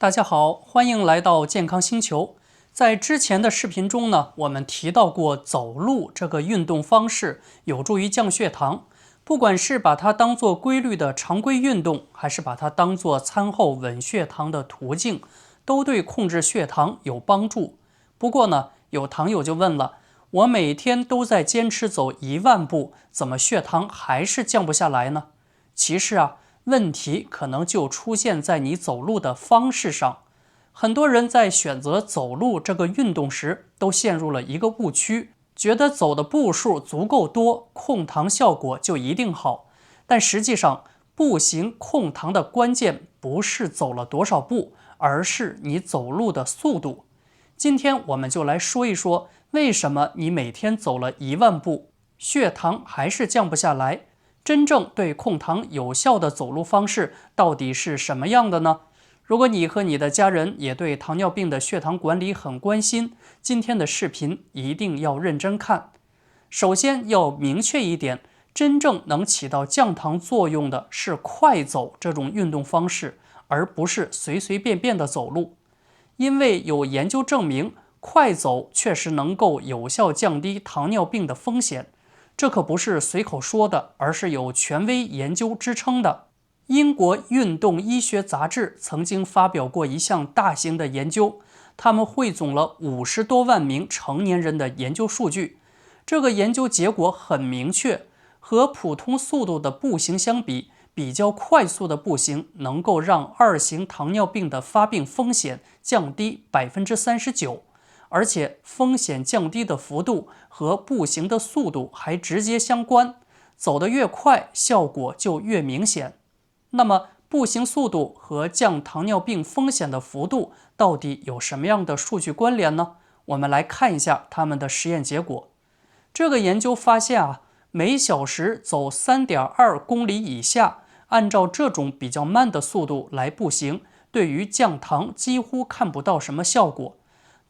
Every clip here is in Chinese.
大家好，欢迎来到健康星球。在之前的视频中呢，我们提到过走路这个运动方式有助于降血糖，不管是把它当做规律的常规运动，还是把它当做餐后稳血糖的途径，都对控制血糖有帮助。不过呢，有糖友就问了，我每天都在坚持走10000步，怎么血糖还是降不下来呢？其实问题可能就出现在你走路的方式上。很多人在选择走路这个运动时，都陷入了一个误区，觉得走的步数足够多，控糖效果就一定好。但实际上，步行控糖的关键不是走了多少步，而是你走路的速度。今天我们就来说一说，为什么你每天走了10000步，血糖还是降不下来。真正对控糖有效的走路方式到底是什么样的呢？如果你和你的家人也对糖尿病的血糖管理很关心，今天的视频一定要认真看。首先要明确一点，真正能起到降糖作用的是快走这种运动方式，而不是随随便便的走路。因为有研究证明，快走确实能够有效降低糖尿病的风险。这可不是随口说的，而是有权威研究支撑的。英国运动医学杂志曾经发表过一项大型的研究，他们汇总了50多万名成年人的研究数据。这个研究结果很明确，和普通速度的步行相比，比较快速的步行能够让2型糖尿病的发病风险降低39%。而且风险降低的幅度和步行的速度还直接相关，走得越快，效果就越明显。那么，步行速度和降糖尿病风险的幅度到底有什么样的数据关联呢？我们来看一下他们的实验结果。这个研究发现每小时走3.2公里以下，按照这种比较慢的速度来步行，对于降糖几乎看不到什么效果。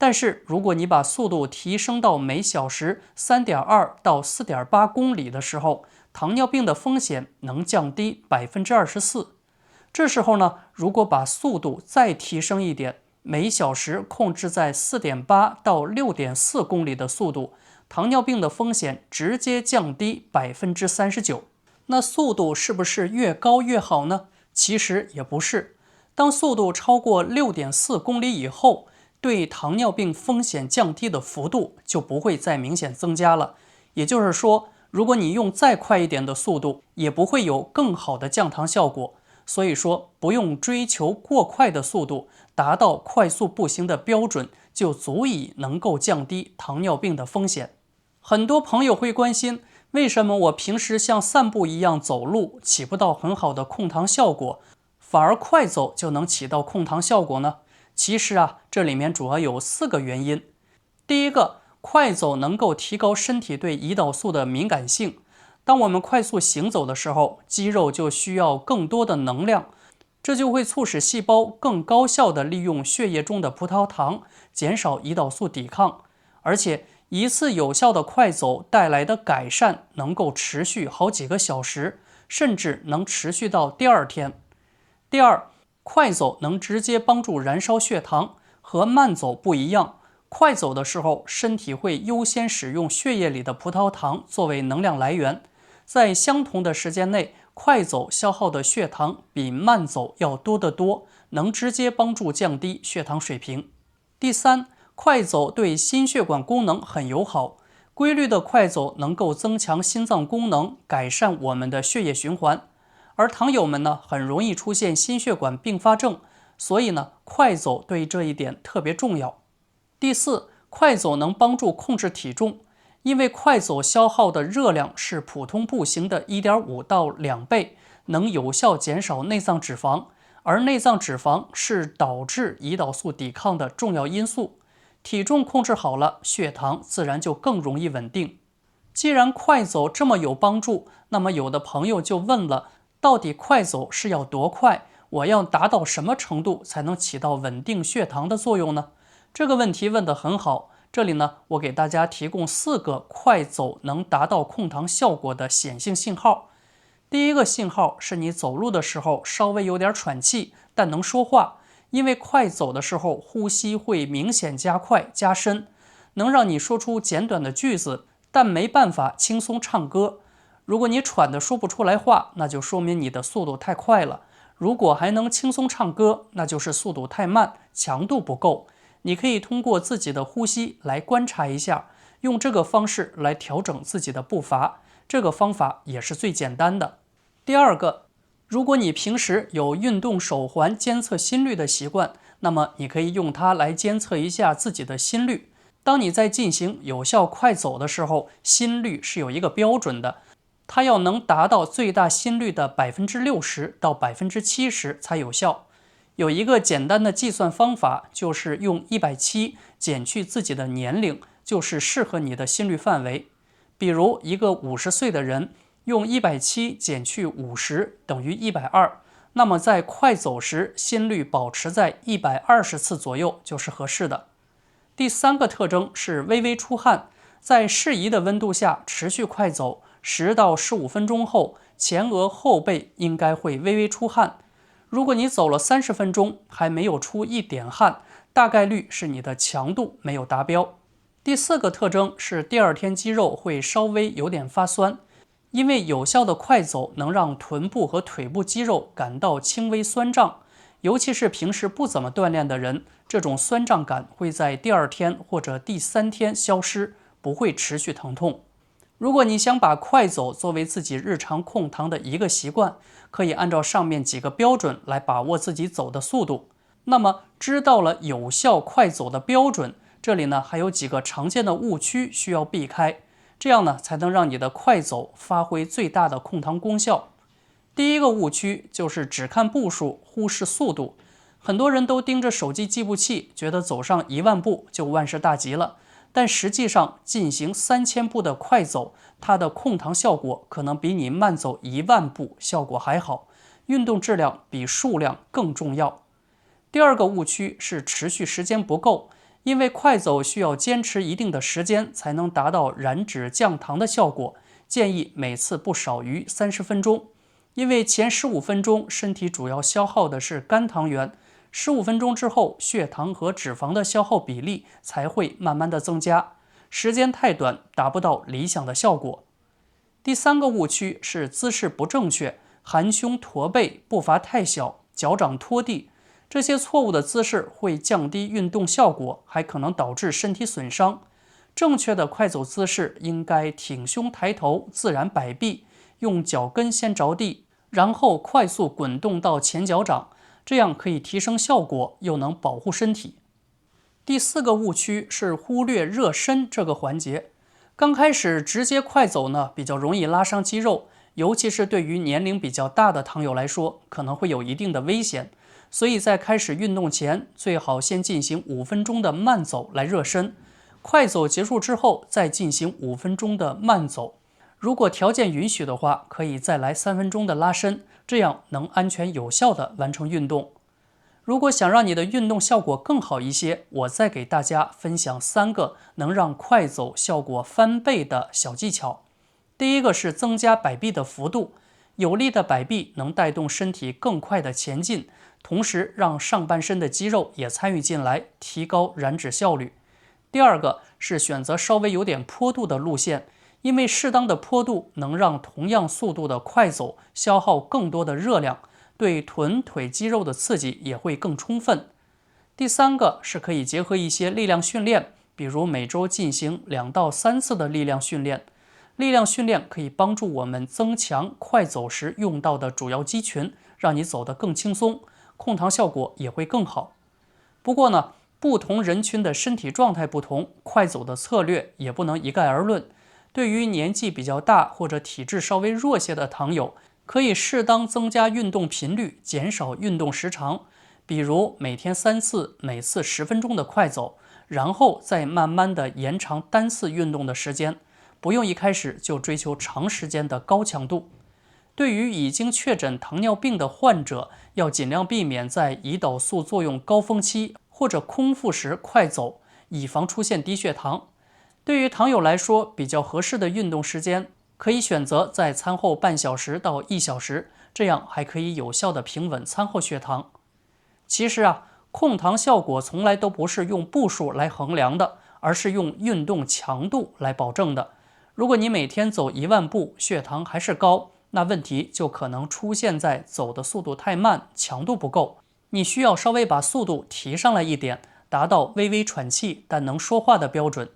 但是如果你把速度提升到每小时3.2到4.8公里的时候，糖尿病的风险能降低24%。这时候呢，如果把速度再提升一点，每小时控制在4.8到6.4公里的速度，糖尿病的风险直接降低39%。那速度是不是越高越好呢？其实也不是。当速度超过6.4公里以后，对糖尿病风险降低的幅度就不会再明显增加了。也就是说，如果你用再快一点的速度，也不会有更好的降糖效果。所以说，不用追求过快的速度，达到快速步行的标准，就足以能够降低糖尿病的风险。很多朋友会关心，为什么我平时像散步一样走路，起不到很好的控糖效果，反而快走就能起到控糖效果呢？其实这里面主要有4个原因。第一个，快走能够提高身体对胰岛素的敏感性。当我们快速行走的时候，肌肉就需要更多的能量，这就会促使细胞更高效地利用血液中的葡萄糖，减少胰岛素抵抗。而且一次有效的快走带来的改善能够持续好几个小时，甚至能持续到第2天。第二，快走能直接帮助燃烧血糖，和慢走不一样。快走的时候，身体会优先使用血液里的葡萄糖作为能量来源，在相同的时间内，快走消耗的血糖比慢走要多得多，能直接帮助降低血糖水平。第三，快走对心血管功能很友好，规律的快走能够增强心脏功能，改善我们的血液循环。而糖友们呢，很容易出现心血管并发症，所以呢，快走对这一点特别重要。第四，快走能帮助控制体重，因为快走消耗的热量是普通步行的 1.5 到2倍，能有效减少内脏脂肪，而内脏脂肪是导致胰岛素抵抗的重要因素。体重控制好了，血糖自然就更容易稳定。既然快走这么有帮助，那么有的朋友就问了，到底快走是要多快？我要达到什么程度才能起到稳定血糖的作用呢？这个问题问得很好，这里呢，我给大家提供4个快走能达到控糖效果的显性信号。第一个信号是你走路的时候稍微有点喘气，但能说话，因为快走的时候呼吸会明显加快加深，能让你说出简短的句子，但没办法轻松唱歌。如果你喘得说不出来话，那就说明你的速度太快了。如果还能轻松唱歌，那就是速度太慢，强度不够。你可以通过自己的呼吸来观察一下，用这个方式来调整自己的步伐。这个方法也是最简单的。第二个，如果你平时有运动手环监测心率的习惯，那么你可以用它来监测一下自己的心率。当你在进行有效快走的时候，心率是有一个标准的，它要能达到最大心率的60%到70%才有效。有一个简单的计算方法，就是用170减去自己的年龄，就是适合你的心率范围。比如一个50岁的人，用170减去50等于120，那么在快走时，心率保持在120次左右就是合适的。第三个特征是微微出汗，在适宜的温度下持续快走10到15分钟后，前额后背应该会微微出汗。如果你走了30分钟还没有出一点汗，大概率是你的强度没有达标。第四个特征是第二天肌肉会稍微有点发酸，因为有效的快走能让臀部和腿部肌肉感到轻微酸胀，尤其是平时不怎么锻炼的人，这种酸胀感会在第二天或者第3天消失，不会持续疼痛。如果你想把快走作为自己日常控糖的一个习惯，可以按照上面几个标准来把握自己走的速度。那么知道了有效快走的标准，这里呢还有几个常见的误区需要避开，这样呢才能让你的快走发挥最大的控糖功效。第一个误区就是只看步数，忽视速度。很多人都盯着手机计步器，觉得走上1万步就万事大吉了。但实际上，进行3000步的快走，它的控糖效果可能比你慢走1万步效果还好。运动质量比数量更重要。第二个误区是持续时间不够，因为快走需要坚持一定的时间才能达到燃脂降糖的效果，建议每次不少于30分钟。因为前15分钟身体主要消耗的是肝糖原，15分钟之后，血糖和脂肪的消耗比例才会慢慢的增加，时间太短，达不到理想的效果。第三个误区是姿势不正确，含胸驼背，步伐太小，脚掌拖地，这些错误的姿势会降低运动效果，还可能导致身体损伤。正确的快走姿势应该挺胸抬头，自然摆臂，用脚跟先着地，然后快速滚动到前脚掌，这样可以提升效果，又能保护身体。第四个误区是忽略热身这个环节。刚开始直接快走呢，比较容易拉伤肌肉，尤其是对于年龄比较大的糖友来说，可能会有一定的危险。所以在开始运动前，最好先进行5分钟的慢走来热身，快走结束之后再进行5分钟的慢走。如果条件允许的话，可以再来3分钟的拉伸，这样能安全有效地完成运动。如果想让你的运动效果更好一些，我再给大家分享3个能让快走效果翻倍的小技巧。第一个是增加摆臂的幅度，有力的摆臂能带动身体更快的前进，同时让上半身的肌肉也参与进来，提高燃脂效率。第二个是选择稍微有点坡度的路线，因为适当的坡度能让同样速度的快走消耗更多的热量，对臀腿肌肉的刺激也会更充分。第三个是可以结合一些力量训练，比如每周进行2到3次的力量训练。力量训练可以帮助我们增强快走时用到的主要肌群，让你走得更轻松，控糖效果也会更好。不过呢，不同人群的身体状态不同，快走的策略也不能一概而论。对于年纪比较大或者体质稍微弱些的糖友，可以适当增加运动频率，减少运动时长，比如每天3次，每次10分钟的快走，然后再慢慢的延长单次运动的时间，不用一开始就追求长时间的高强度。对于已经确诊糖尿病的患者，要尽量避免在胰岛素作用高峰期或者空腹时快走，以防出现低血糖。对于糖友来说，比较合适的运动时间可以选择在餐后半小时到1小时，这样还可以有效的平稳餐后血糖。其实控糖效果从来都不是用步数来衡量的，而是用运动强度来保证的。如果你每天走10000步，血糖还是高，那问题就可能出现在走的速度太慢，强度不够。你需要稍微把速度提上来一点，达到微微喘气但能说话的标准。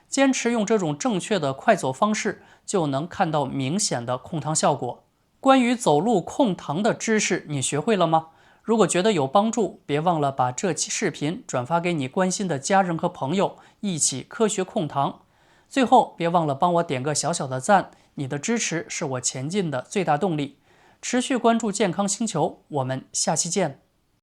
坚持用这种正确的快走方式，就能看到明显的控糖效果。关于走路控糖的知识，你学会了吗？如果觉得有帮助，别忘了把这期视频转发给你关心的家人和朋友，一起科学控糖。最后，别忘了帮我点个小小的赞，你的支持是我前进的最大动力。持续关注健康星球，我们下期见。